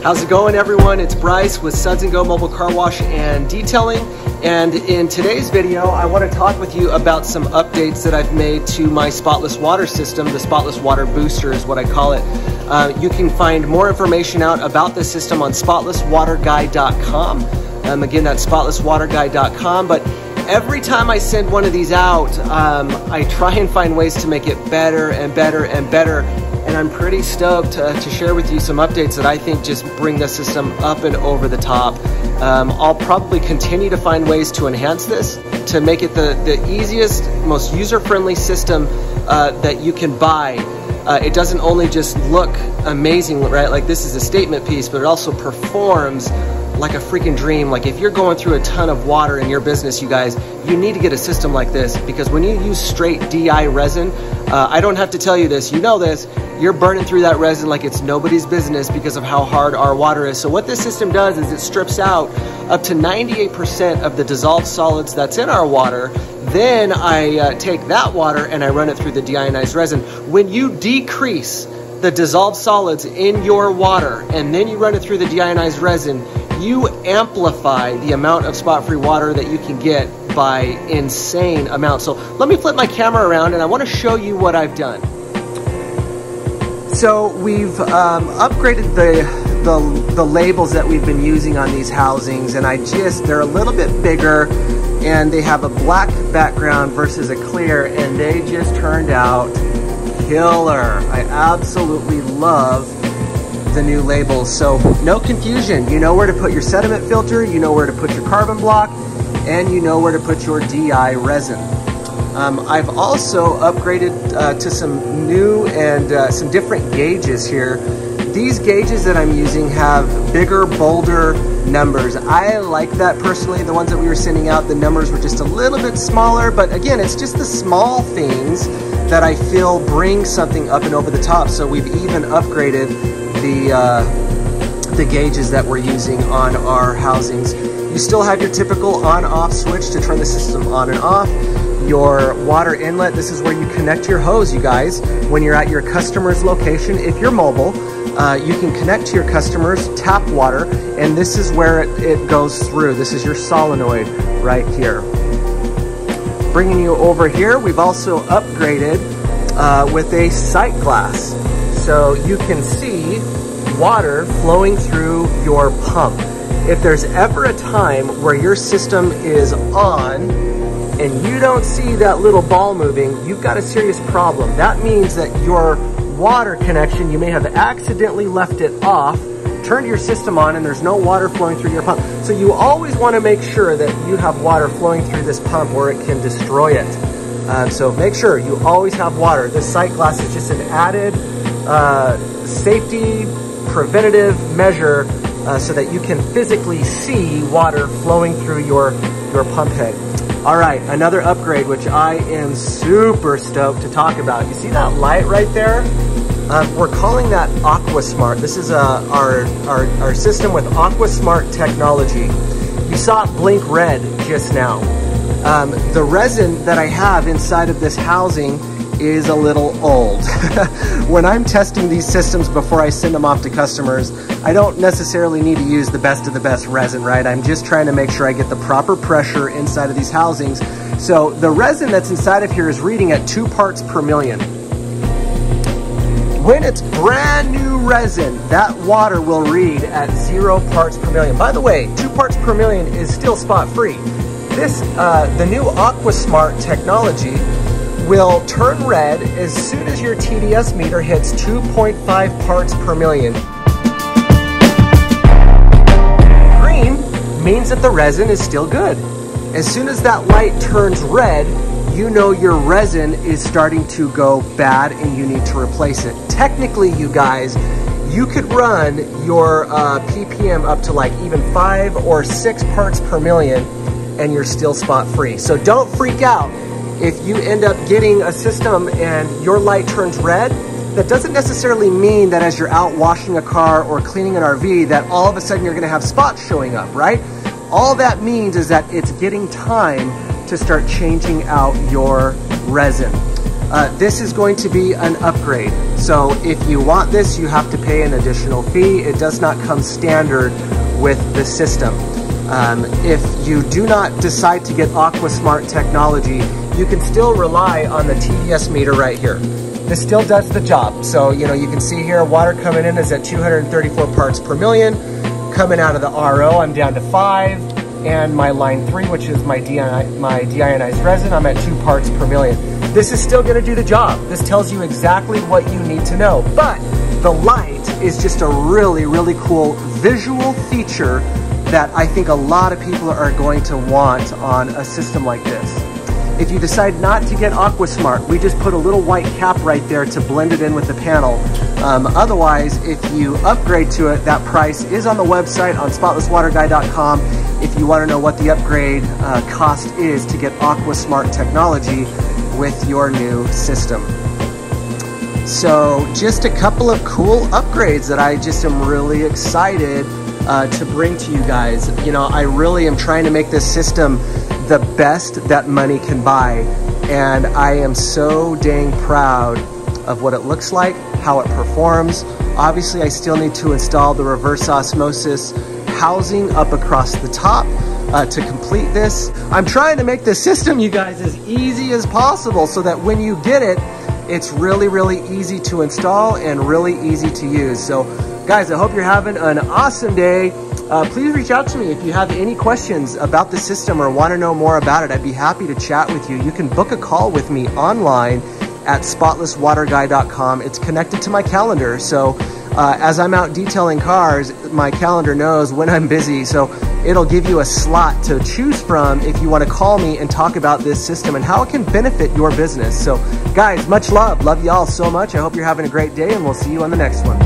How's it going, everyone? It's Bryce with Suds & Go Mobile Car Wash and Detailing. And in today's video, I want to talk with you about some updates that I've made to my Spotless water system. The Spotless water booster is what I call it. You can find more information out about this system on spotlesswaterguide.com. Again, that's spotlesswaterguide.com. But every time I send one of these out, I try and find ways to make it better and better and better. And I'm pretty stoked to share with you some updates that I think just bring the system up and over the top. I'll probably continue to find ways to enhance this, to make it the easiest, most user-friendly system that you can buy. It doesn't only just look amazing, right? Like this is a statement piece, but it also performs like a freaking dream. Like if you're going through a ton of water in your business, you guys, you need to get a system like this, because when you use straight DI resin, I don't have to tell you this, you know this, you're burning through that resin like it's nobody's business because of how hard our water is. So what this system does is it strips out up to 98% of the dissolved solids that's in our water. Then I take that water and I run it through the deionized resin. When you decrease the dissolved solids in your water and then you run it through the deionized resin, you amplify the amount of spot-free water that you can get by insane amounts. So let me flip my camera around and I want to show you what I've done. So we've upgraded the labels that we've been using on these housings, and they're a little bit bigger and they have a black background versus a clear, and they just turned out killer. I absolutely love the new labels. So no confusion, you know where to put your sediment filter, you know where to put your carbon block, and you know where to put your DI resin. I've also upgraded to some new and some different gauges here. These gauges that I'm using have bigger, bolder numbers. I like that personally. The ones that we were sending out, the numbers were just a little bit smaller, but again, it's just the small things that I feel bring something up and over the top. So we've even upgraded the gauges that we're using on our housings. You still have your typical on-off switch to turn the system on and off. Your water inlet, this is where you connect your hose, you guys. When you're at your customer's location, if you're mobile, you can connect to your customer's tap water, and this is where it goes through. This is your solenoid right here. Bringing you over here, we've also upgraded with a sight glass. So you can see water flowing through your pump. If there's ever a time where your system is on and you don't see that little ball moving, you've got a serious problem. That means that your water connection, you may have accidentally left it off, turned your system on, and there's no water flowing through your pump. So you always want to make sure that you have water flowing through this pump or it can destroy it. So make sure you always have water. This sight glass is just an added safety preventative measure so that you can physically see water flowing through your pump head. All right, another upgrade, which I am super stoked to talk about. You see that light right there? We're calling that AquaSmart. This is our system with AquaSmart technology. You saw it blink red just now. The resin that I have inside of this housing is a little old. When I'm testing these systems before I send them off to customers, I don't necessarily need to use the best of the best resin, right? I'm just trying to make sure I get the proper pressure inside of these housings. So the resin that's inside of here is reading at 2 parts per million. When it's brand new resin, that water will read at 0 parts per million. By the way, 2 parts per million is still spot free. The new AquaSmart technology will turn red as soon as your TDS meter hits 2.5 parts per million. Green means that the resin is still good. As soon as that light turns red, you know your resin is starting to go bad and you need to replace it. Technically, you guys, you could run your ppm up to like even 5 or 6 parts per million and you're still spot free. So don't freak out if you end up getting a system and your light turns red. That doesn't necessarily mean that as you're out washing a car or cleaning an RV that all of a sudden you're gonna have spots showing up, right? All that means is that it's getting time to start changing out your resin. This is going to be an upgrade. So if you want this, you have to pay an additional fee. It does not come standard with the system. If you do not decide to get AquaSmart technology, you can still rely on the TDS meter right here. This still does the job. So, you know, you can see here, water coming in is at 234 parts per million. Coming out of the RO, I'm down to 5. And my line 3, which is my deionized resin, I'm at 2 parts per million. This is still gonna do the job. This tells you exactly what you need to know. But the light is just a really, really cool visual feature that I think a lot of people are going to want on a system like this. If you decide not to get AquaSmart, we just put a little white cap right there to blend it in with the panel. Otherwise, if you upgrade to it, that price is on the website on spotlesswaterguy.com if you want to know what the upgrade cost is to get AquaSmart technology with your new system. So just a couple of cool upgrades that I just am really excited to bring to you guys. You know, I really am trying to make this system the best that money can buy, and I am so dang proud of what it looks like, how it performs. Obviously, I still need to install the reverse osmosis housing up across the top to complete this. I'm trying to make this system, you guys, as easy as possible so that when you get it, it's really, really easy to install and really easy to use. So guys, I hope you're having an awesome day. Please reach out to me if you have any questions about the system or want to know more about it. I'd be happy to chat with you. You can book a call with me online at spotlesswaterguy.com. It's connected to my calendar. So as I'm out detailing cars, my calendar knows when I'm busy. So it'll give you a slot to choose from if you want to call me and talk about this system and how it can benefit your business. So guys, much love. Love y'all so much. I hope you're having a great day, and we'll see you on the next one.